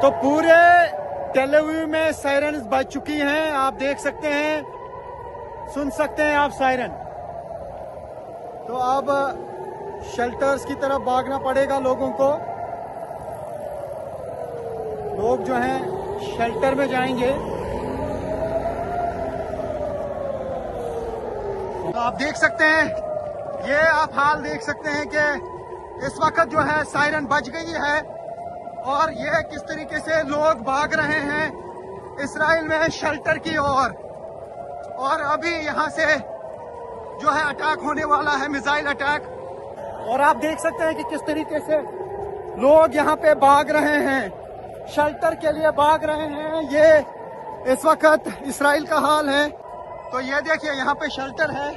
तो पूरे Tel Aviv में सायरन बज चुकी हैं। आप देख सकते हैं, सुन सकते हैं आप सायरन। तो अब शेल्टर्स की तरफ भागना पड़ेगा लोगों को। लोग जो हैं शेल्टर में जाएंगे। तो आप देख सकते हैं, ये आप हाल देख सकते हैं कि इस वक्त जो है सायरन बज गई है और ये किस तरीके से लोग भाग रहे हैं इजराइल में शेल्टर की ओर। और अभी यहाँ से जो है अटैक होने वाला है, मिसाइल अटैक। और आप देख सकते हैं कि किस तरीके से लोग यहाँ पे भाग रहे हैं, शेल्टर के लिए भाग रहे हैं। ये इस वक्त इजराइल का हाल है। तो ये देखिए, यहाँ पे शेल्टर है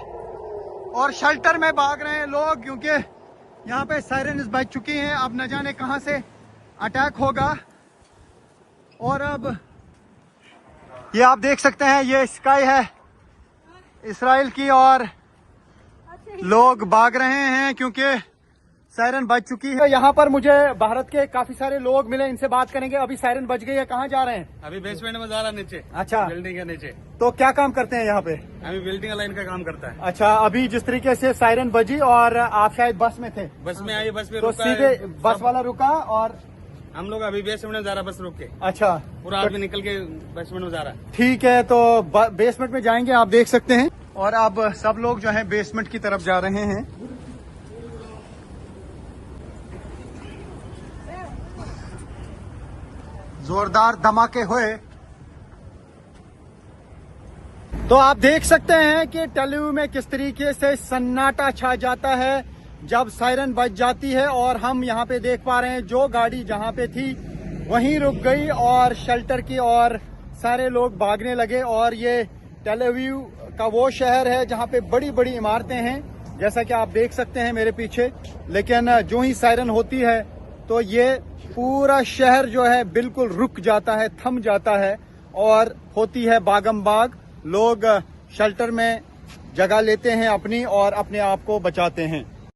और शेल्टर में भाग रहे हैं लोग, क्योंकि यहाँ पे सायरन बज चुकी हैं। अब न जाने कहां से अटैक होगा। और अब ये आप देख सकते हैं, ये स्काई है इजराइल की और लोग भाग रहे हैं क्योंकि सायरन बज चुकी है। यहाँ पर मुझे भारत के काफी सारे लोग मिले, इनसे बात करेंगे। अभी सायरन बज गई है, कहाँ जा रहे हैं? अभी बेसमेंट में जा रहा, नीचे। अच्छा, बिल्डिंग के नीचे। तो क्या काम करते हैं यहाँ पे? अभी बिल्डिंग लाइन का काम करता है। अच्छा, अभी जिस तरीके से सायरन बजी और आप शायद बस में थे, बस में आई, बस में तो रुका सीधे है। बस वाला रुका और हम लोग अभी बेसमेंट में जा रहा, बस रुक के। अच्छा, पूरा आदमी निकल के बेसमेंट में जा रहा है। ठीक है। तो बेसमेंट में जाएंगे, आप देख सकते हैं। और अब सब लोग जो है बेसमेंट की तरफ जा रहे हैं। जोरदार धमाके हुए। तो आप देख सकते हैं कि टेल अवीव में किस तरीके से सन्नाटा छा जाता है जब सायरन बज जाती है। और हम यहाँ पे देख पा रहे हैं, जो गाड़ी जहाँ पे थी वहीं रुक गई और शेल्टर की ओर सारे लोग भागने लगे। और ये टेल अवीव का वो शहर है जहाँ पे बड़ी बड़ी इमारतें हैं, जैसा कि आप देख सकते हैं मेरे पीछे। लेकिन जो ही सायरन होती है तो ये पूरा शहर जो है बिल्कुल रुक जाता है, थम जाता है और होती है भागम भाग। लोग शेल्टर में जगह लेते हैं अपनी और अपने आप को बचाते हैं।